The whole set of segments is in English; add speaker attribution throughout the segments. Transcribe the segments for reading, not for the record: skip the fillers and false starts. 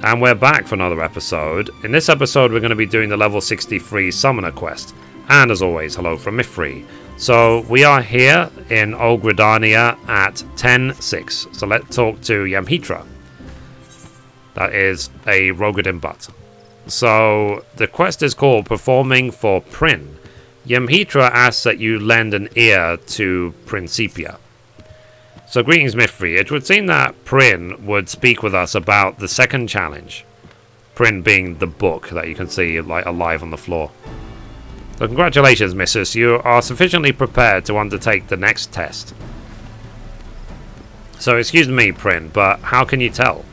Speaker 1: And we're back for another episode. In this episode, we're going to be doing the level 63 Summoner quest. And as always, hello from Mithrie. So we are here in Old Gridania at 10-6. So let's talk to Yamhitra. That is a Rogadin butt. So the quest is called Performing for Prin. Yamhitra asks that you lend an ear to Principia. So greetings, Mithrie. It would seem that Prin would speak with us about the second challenge. Prin being the book that you can see like alive on the floor. So congratulations, Missus. You are sufficiently prepared to undertake the next test. So excuse me, Prin, but how can you tell?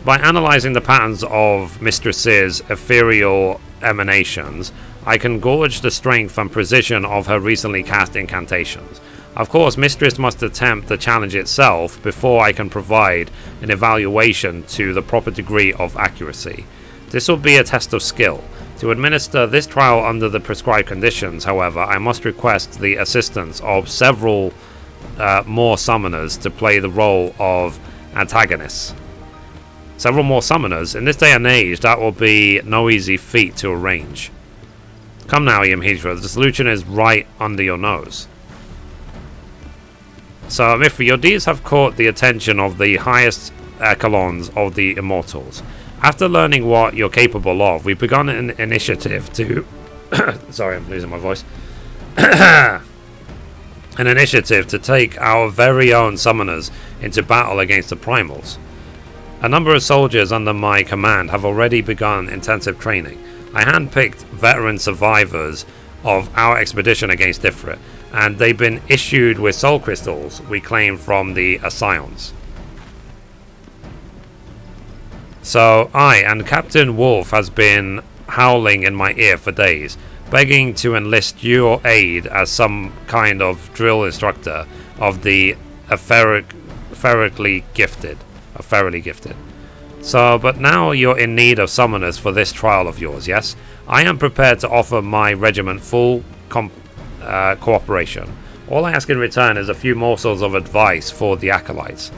Speaker 1: By analysing the patterns of Mistress's ethereal emanations, I can gauge the strength and precision of her recently cast incantations. Of course, Mistress must attempt the challenge itself before I can provide an evaluation to the proper degree of accuracy. This will be a test of skill. To administer this trial under the prescribed conditions, however, I must request the assistance of several more summoners to play the role of antagonists. Several more summoners? In this day and age, that will be no easy feat to arrange. Come now, Yamhitra, the solution is right under your nose. So, Mithrie, your deeds have caught the attention of the highest echelons of the Immortals. After learning what you're capable of, we've begun an initiative to... Sorry, I'm losing my voice. An initiative to take our very own summoners into battle against the Primals. A number of soldiers under my command have already begun intensive training. I handpicked veteran survivors of our expedition against Ifrit, and they've been issued with soul crystals we claimed from the Ascions. So I and Captain Wolf has been howling in my ear for days, begging to enlist your aid as some kind of drill instructor of the ferocally gifted. So, but now you're in need of summoners for this trial of yours, yes? I am prepared to offer my regiment full cooperation. All I ask in return is a few morsels of advice for the acolytes.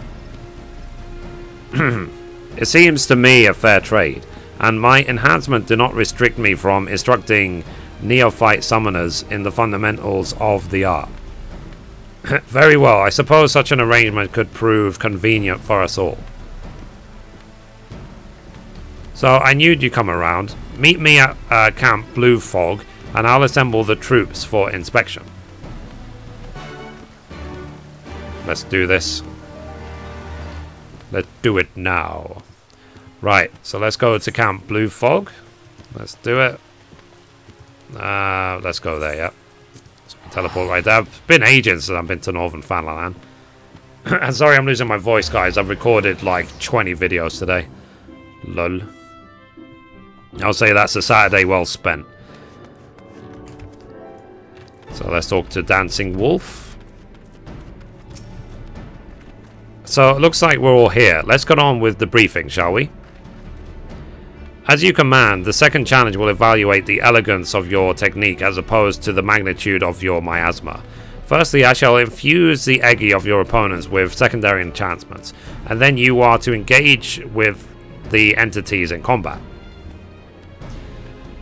Speaker 1: It seems to me a fair trade, and my enhancement do not restrict me from instructing neophyte summoners in the fundamentals of the art. Very well, I suppose such an arrangement could prove convenient for us all. So I knew you'd come around. Meet me at Camp Blue Fog, and I'll assemble the troops for inspection. Let's do this. Let's do it now. Right, so let's go to Camp Blue Fog. Let's do it. Let's go there, yeah. Teleport right there. It's been ages since I've been to Northern Fanland. And sorry I'm losing my voice, guys. I've recorded like 20 videos today. Lol. I'll say that's a Saturday well spent. So let's talk to Dancing Wolf. So it looks like we're all here. Let's get on with the briefing, shall we? As you command, the second challenge will evaluate the elegance of your technique as opposed to the magnitude of your miasma. Firstly, I shall infuse the eggy of your opponents with secondary enchantments, and then you are to engage with the entities in combat.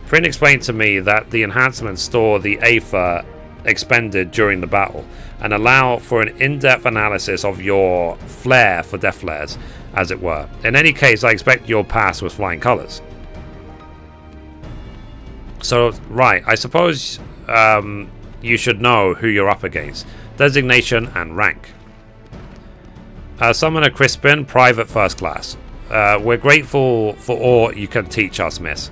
Speaker 1: Prin explained to me that the enhancements store the aether expended during the battle and allow for an in-depth analysis of your flair for death flares, as it were. In any case, I expect you'll pass with flying colours. So, right, I suppose you should know who you're up against. Designation and rank. Summoner Crispin, Private First Class. We're grateful for all you can teach us, miss.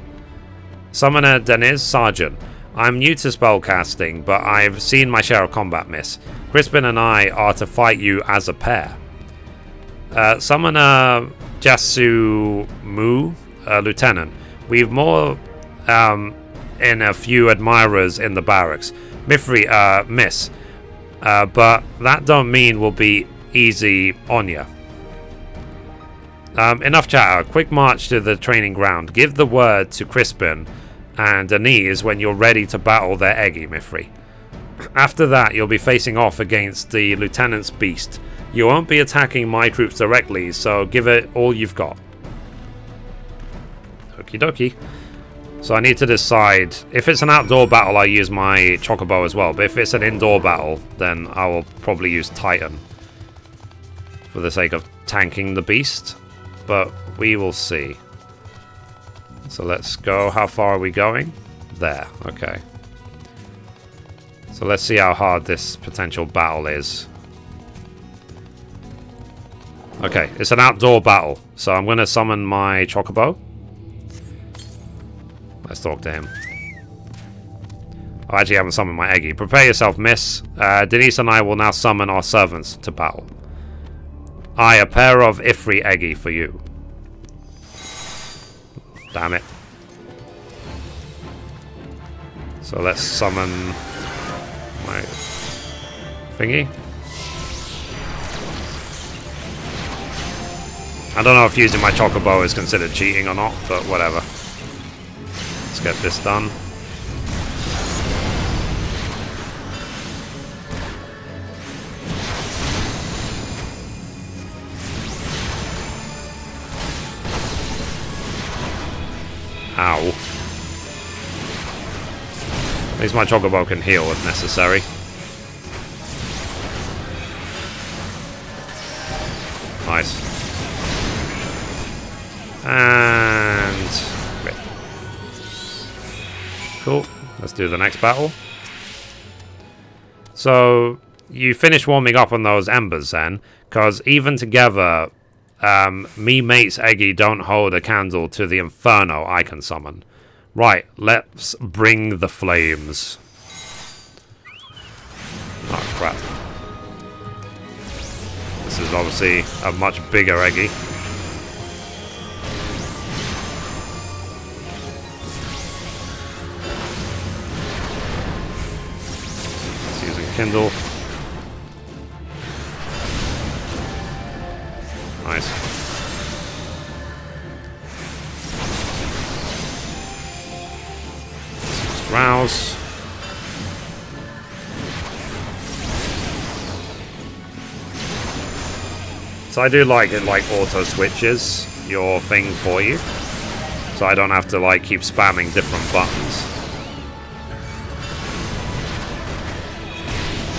Speaker 1: Summoner Deniz, Sergeant. I'm new to spellcasting, but I've seen my share of combat, miss. Crispin and I are to fight you as a pair. Summoner Jasu Mu, Lieutenant. We've more in a few admirers in the barracks. Mithrie, miss. But that don't mean we'll be easy on ya. Enough chatter. Quick march to the training ground. Give the word to Crispin and Deniz when you're ready to battle their eggy, Mithrie. After that, you'll be facing off against the Lieutenant's beast. You won't be attacking my troops directly, so give it all you've got. Okie dokie. So I need to decide. If it's an outdoor battle, I use my Chocobo as well. But if it's an indoor battle, then I will probably use Titan. For the sake of tanking the beast. But we will see. So let's go. How far are we going? There. Okay. So let's see how hard this potential battle is. Okay, it's an outdoor battle. So I'm going to summon my Chocobo. Let's talk to him. I actually haven't summoned my Eggy. Prepare yourself, miss. Denise and I will now summon our servants to battle. A pair of Ifri Eggy for you. Damn it. So let's summon my thingy. I don't know if using my Chocobo is considered cheating or not, but whatever. Let's get this done. Ow. At least my Chocobo can heal if necessary. Nice. And... cool. Let's do the next battle. So, you finish warming up on those embers then, because even together, me mates Eggy don't hold a candle to the inferno I can summon. Right, let's bring the flames. Oh crap. This is obviously a much bigger Eggy. Let's use a Kindle. Nice. Rouse. So I do like it, like auto switches your thing for you, so I don't have to like keep spamming different buttons.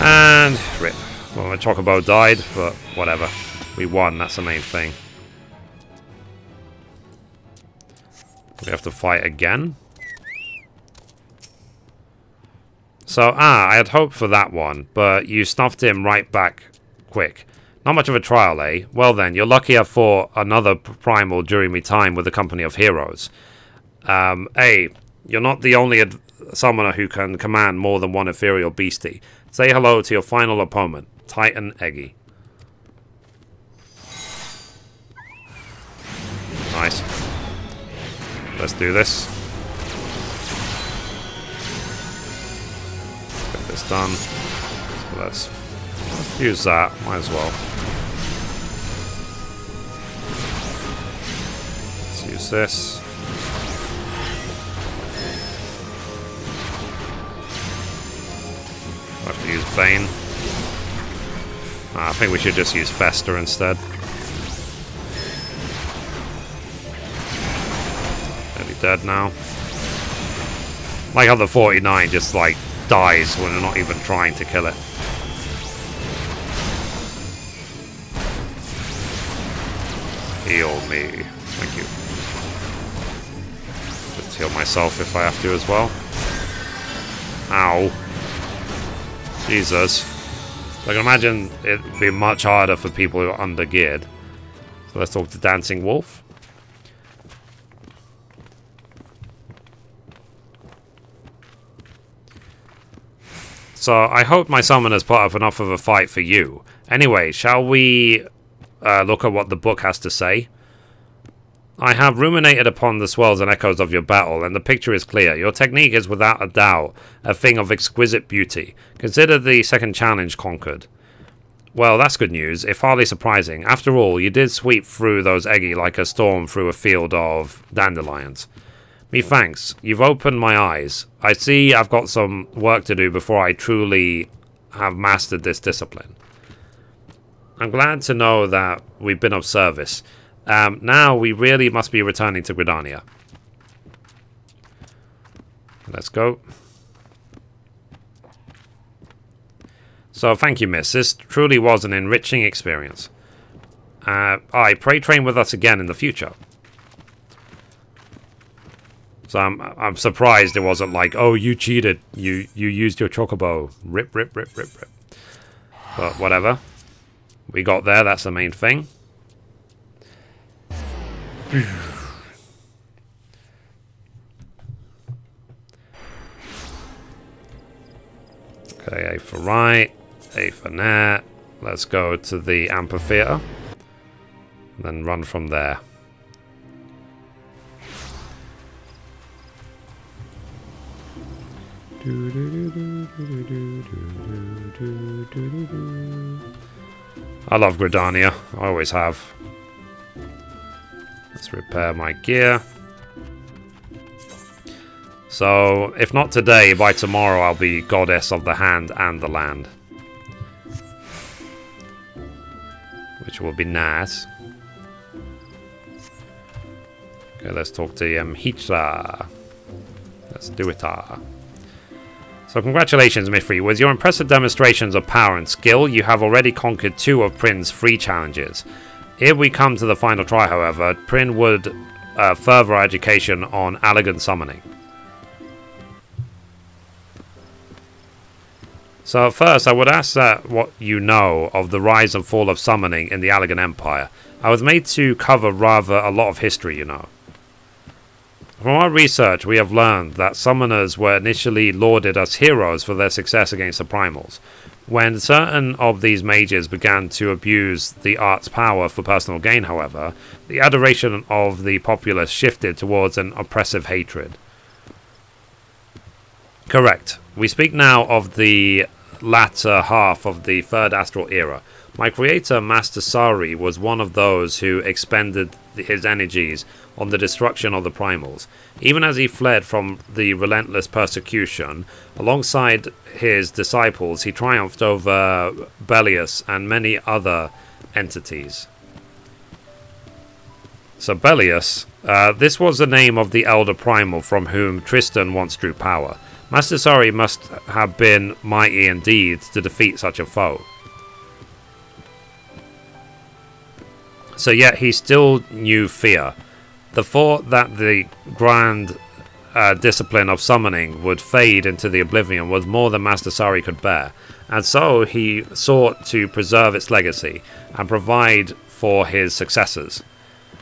Speaker 1: And rip. Well, my Chocobo died, but whatever. We won, that's the main thing. We have to fight again. So, I had hoped for that one, but you snuffed him right back quick. Not much of a trial, eh? Well then, you're lucky I fought another primal during my time with the company of heroes. You're not the only summoner who can command more than one ethereal beastie. Say hello to your final opponent, Titan Eggy. Nice. Let's do this. Get this done. So let's use that. Might as well. Let's use this. I have to use Bane. I think we should just use Fester instead. Dead now. Like how the 49 just like dies when they're not even trying to kill it. Heal me. Thank you. Just heal myself if I have to as well. Ow. Jesus. I can imagine it'd be much harder for people who are under-geared. So let's talk to Dancing Wolf. So, I hope my summoners put up enough of a fight for you. Anyway, shall we look at what the book has to say? I have ruminated upon the swells and echoes of your battle, and the picture is clear. Your technique is without a doubt a thing of exquisite beauty. Consider the second challenge conquered. Well, that's good news, if hardly surprising. After all, you did sweep through those Eggy like a storm through a field of dandelions. Me thanks. You've opened my eyes. I see I've got some work to do before I truly have mastered this discipline. I'm glad to know that we've been of service. Now we really must be returning to Gridania. Let's go. So thank you, miss. This truly was an enriching experience. I pray train with us again in the future. So I'm surprised it wasn't like, oh, you cheated. You used your chocobo. Rip, rip, rip, rip, rip. But whatever. We got there. That's the main thing. Okay, A for right. A for net. Let's go to the amphitheater. And then run from there. I love Gridania. I always have. Let's repair my gear. So, if not today, by tomorrow I'll be Goddess of the Hand and the Land. Which will be nice. Okay, let's talk to Mithrie. Let's do it. So congratulations, Mithrie. With your impressive demonstrations of power and skill, you have already conquered 2 of Prin's 3 challenges. If we come to the final try, however, Prin would further our education on elegant summoning. So first, I would ask what you know of the rise and fall of summoning in the Allegan Empire. I was made to cover rather a lot of history, you know. From our research, we have learned that summoners were initially lauded as heroes for their success against the primals. When certain of these mages began to abuse the art's power for personal gain, however, the adoration of the populace shifted towards an oppressive hatred. Correct. We speak now of the latter half of the Third Astral Era. My creator, Master Sari, was one of those who expended his energies on the destruction of the primals. Even as he fled from the relentless persecution, alongside his disciples, he triumphed over Belius and many other entities. So Belius, this was the name of the elder primal from whom Tristan once drew power. Master Sari must have been mighty indeed to defeat such a foe. So yet he still knew fear. The thought that the grand discipline of summoning would fade into the oblivion was more than Master Sari could bear, and so he sought to preserve its legacy and provide for his successors.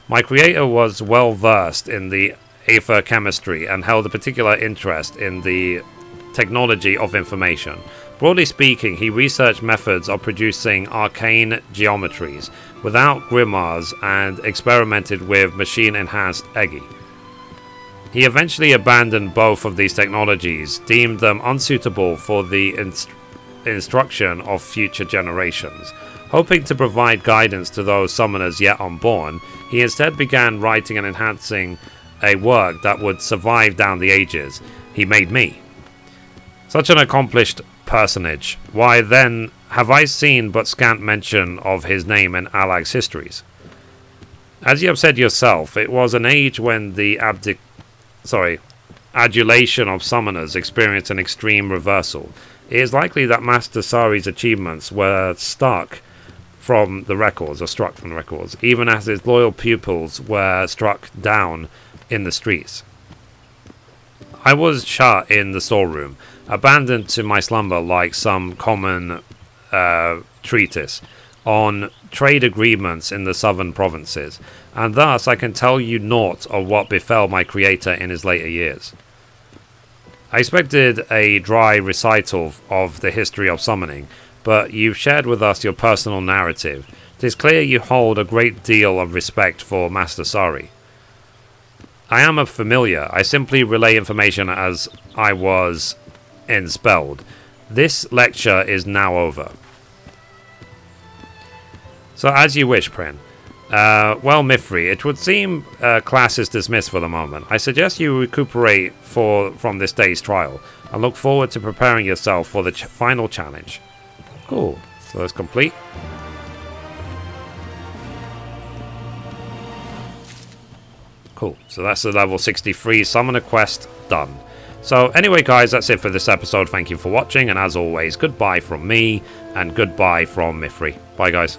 Speaker 1: My creator was well versed in the aether chemistry and held a particular interest in the technology of information. Broadly speaking, he researched methods of producing arcane geometries without grimoires and experimented with machine-enhanced Egi. He eventually abandoned both of these technologies, deemed them unsuitable for the instruction of future generations. Hoping to provide guidance to those summoners yet unborn, he instead began writing and enhancing a work that would survive down the ages. He made me. Such an accomplished personage. Why then have I seen but scant mention of his name in Allag's histories? As you have said yourself, it was an age when the adulation of summoners experienced an extreme reversal. It is likely that Master Sari's achievements were struck from the records, even as his loyal pupils were struck down in the streets. I was shut in the storeroom, abandoned to my slumber like some common treatise on trade agreements in the southern provinces, and thus I can tell you naught of what befell my creator in his later years. I expected a dry recital of the history of summoning, but you've shared with us your personal narrative. It is clear you hold a great deal of respect for Master Sari. I am a familiar. I simply relay information as I was enspelled. This lecture is now over. So as you wish, Prin. Well, Mithrie, it would seem class is dismissed for the moment. I suggest you recuperate from this day's trial and look forward to preparing yourself for the final challenge. Cool. So that's complete. Cool. So that's the level 63 summoner quest done. So anyway, guys, that's it for this episode. Thank you for watching, and as always, goodbye from me, and goodbye from Mithrie. Bye, guys.